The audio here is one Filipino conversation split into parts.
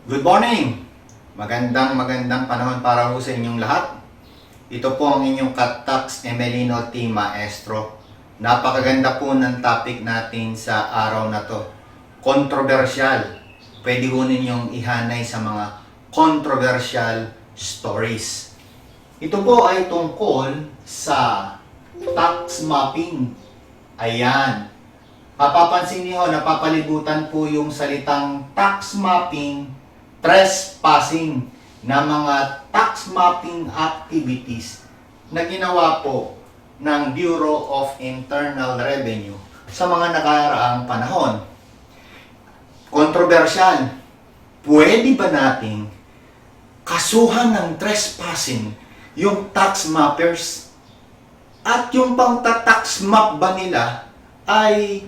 Good morning! Magandang panahon para po sa inyong lahat. Ito po ang inyong Katax Emelino T. Maestro. Napakaganda po ng topic natin sa araw na to. Controversial. Pwede po ninyong ihanay sa mga controversial stories. Ito po ay tungkol sa tax mapping. Ayan. Mapapansin niyo, napapalibutan po yung salitang tax mapping, trespassing na mga tax mapping activities na ginawa po ng Bureau of Internal Revenue sa mga nakaraang panahon. Kontrobersyal. Pwede ba nating kasuhan ng trespassing yung tax mappers? At yung pang-tax map ba nila ay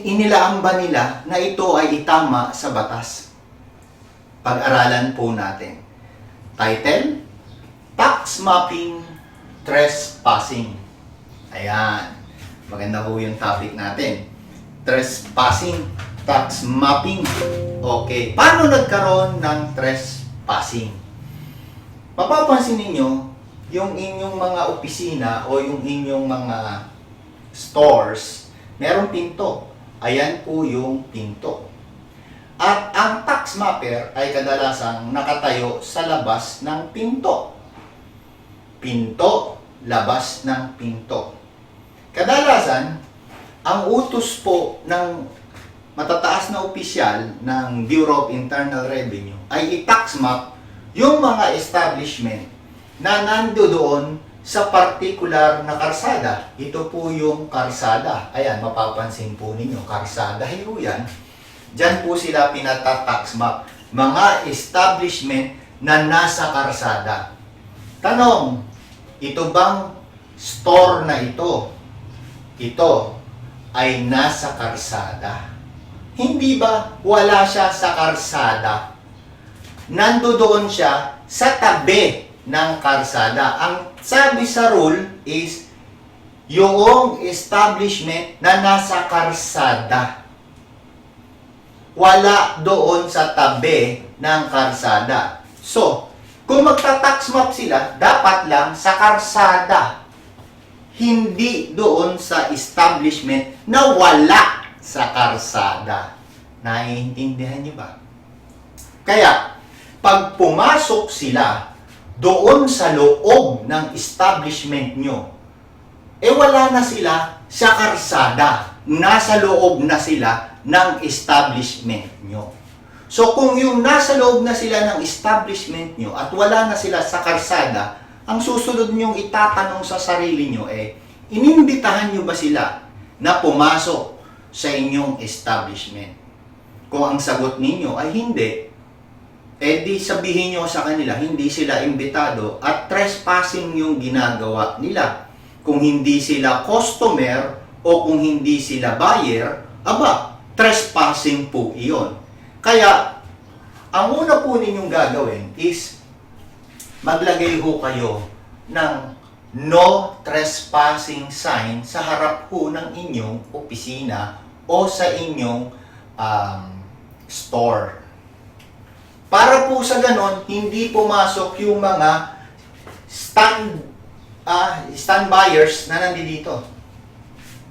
inilaan ba nila na ito ay itama sa batas? Pag-aralan po natin. Title, Tax Mapping, Trespassing. Ayan. Maganda po yung topic natin. Trespassing, Tax Mapping. Okay. Paano nagkaroon ng trespassing? Mapapansin ninyo, yung inyong mga opisina o yung inyong mga stores, merong pinto. Ayan po yung pinto. At ang tax mapper ay kadalasang nakatayo sa labas ng pinto. Pinto, labas ng pinto. Kadalasan, ang utos po ng matataas na opisyal ng Bureau of Internal Revenue ay i-tax map yung mga establishment na nandoon sa particular na karsada. Ito po yung karsada. Ayan, mapapansin po ninyo, karsada ho yan. Diyan po sila pinata-tax map. Mga establishment na nasa karsada. Tanong, ito bang store na ito ay nasa karsada? Hindi ba wala siya sa karsada? Nandoon siya sa tabi ng karsada. Ang sabi sa rule is yung establishment na nasa karsada. Wala doon sa tabi ng karsada. So, kung magta-tax map sila, dapat lang sa karsada. Hindi doon sa establishment na wala sa karsada. Naiintindihan niyo ba? Kaya, pag pumasok sila doon sa loob ng establishment nyo, wala na sila sa karsada. Nasa loob na sila ng establishment nyo. So, kung yung nasa loob na sila ng establishment nyo at wala na sila sa karsada, ang susunod nyong itatanong sa sarili nyo inimbitahan nyo ba sila na pumasok sa inyong establishment? Kung ang sagot ninyo ay hindi, di sabihin nyo sa kanila, hindi sila imbitado at trespassing yung ginagawa nila. Kung hindi sila customer o kung hindi sila buyer, trespassing po iyon. Kaya, ang una po ninyong gagawin is maglagay ho kayo ng no trespassing sign sa harap po ng inyong opisina o sa inyong store. Para po sa ganon, hindi pumasok yung mga stand buyers na nandito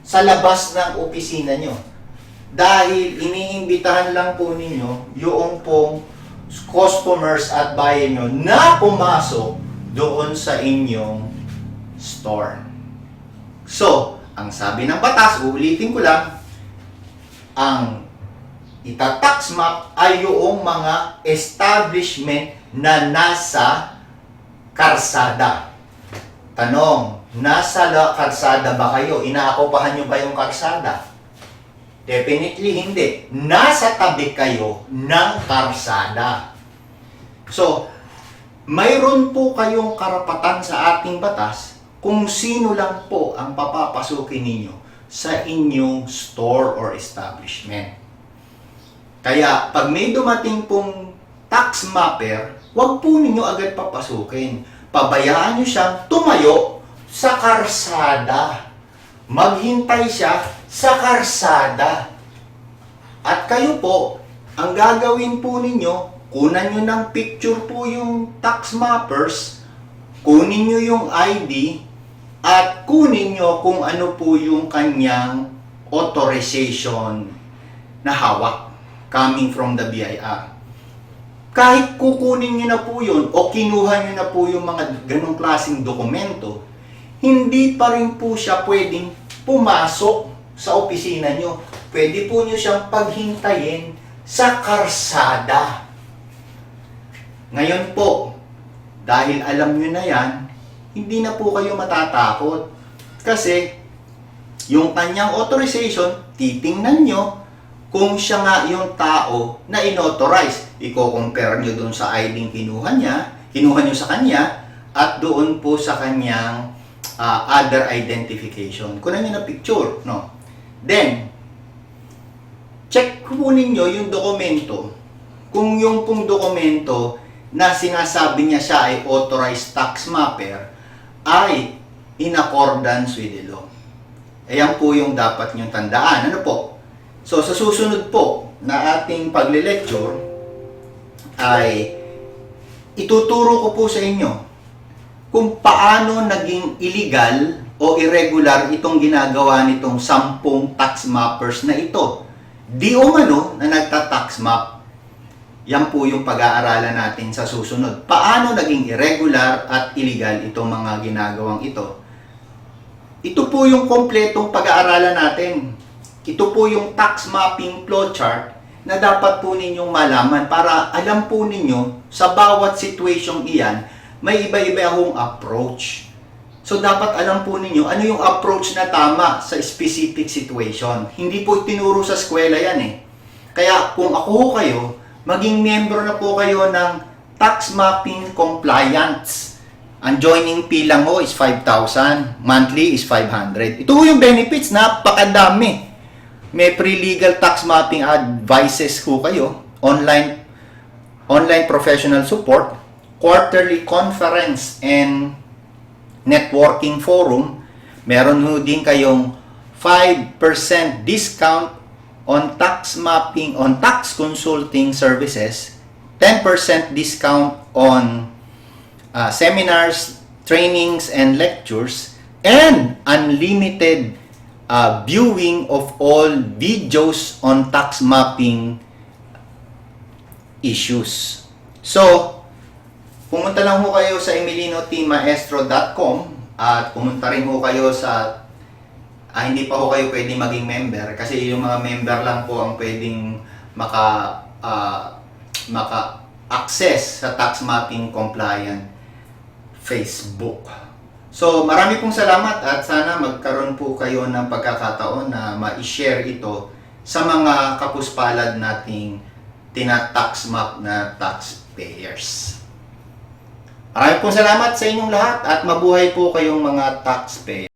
sa labas ng opisina nyo. Dahil iniimbitahan lang po ninyo yung pong customers at buyer nyo na pumasok doon sa inyong store. So, ang sabi ng batas, uulitin ko lang, ang ita-tax map ay yung mga establishment na nasa karsada. Tanong, nasa karsada ba kayo? Inaakopahan nyo ba yung karsada? Definitely hindi. Nasa tabi kayo ng karsada. So, mayroon po kayong karapatan sa ating batas kung sino lang po ang papapasukin ninyo sa inyong store or establishment. Kaya, pag may dumating pong tax mapper, huwag po ninyo agad papasukin. Pabayaan nyo siyang tumayo sa karsada. Maghintay siya sa karsada. At kayo po, ang gagawin po ninyo, kunan nyo ng picture po yung tax mappers, kunin nyo yung ID, at kunin nyo kung ano po yung kanyang authorization na hawak coming from the BIR. Kahit kukunin nyo na po yun o kinuha nyo na po yung mga ganong klaseng dokumento, hindi pa rin po siya pwedeng pumasok sa opisina nyo. Pwede po nyo siyang paghintayin sa karsada. Ngayon po, dahil alam nyo na yan, hindi na po kayo matatakot. Kasi, yung kanyang authorization, titingnan nyo kung siya nga yung tao na inauthorize. Iko-compare nyo dun sa ID kinuha nyo sa kanya, at doon po sa kanyang other identification. Kunan nyo na picture, no? Then, check po ninyo yung dokumento. Kung yung pong dokumento na sinasabi niya siya ay authorized tax mapper, ay in accordance with the law. Ayan po yung dapat nyo tandaan. Ano po? So, sa susunod po na ating pagle-lecture, ay ituturo ko po sa inyo kung paano naging illegal o irregular itong ginagawa nitong 10 tax mappers na ito. Di umano na nagta-tax map. Yan po yung pag-aaralan natin sa susunod. Paano naging irregular at illegal itong mga ginagawang ito. Ito po yung kompletong pag-aaralan natin. Ito po yung tax mapping flowchart na dapat po ninyong malaman para alam po ninyo sa bawat situation iyan, may iba-iba akong approach. So, dapat alam po ninyo ano yung approach na tama sa specific situation. Hindi po tinuro sa eskwela yan eh. Kaya kung ako kayo, maging member na po kayo ng tax mapping compliance. Ang joining fee lang ho is 5,000. Monthly is 500. Ito yung benefits, napakadami. May pre-legal tax mapping advices ho kayo. Online professional support. Quarterly conference and networking forum. Meron ho din kayong 5% discount on tax mapping, on tax consulting services, 10% discount on seminars, trainings, and lectures, and unlimited viewing of all videos on tax mapping issues. So, pumunta lang ho kayo sa emelinotmaestro.com at pumunta rin ho kayo sa hindi pa ho kayo pwedeng maging member kasi yung mga member lang po ang pwedeng maka-access sa tax mapping compliant Facebook. So, marami pong salamat at sana magkaroon po kayo ng pagkakataon na ma-share ito sa mga kapuspalad nating tina-tax map na taxpayers. Marami pong salamat sa inyong lahat at mabuhay po kayong mga taxpayers.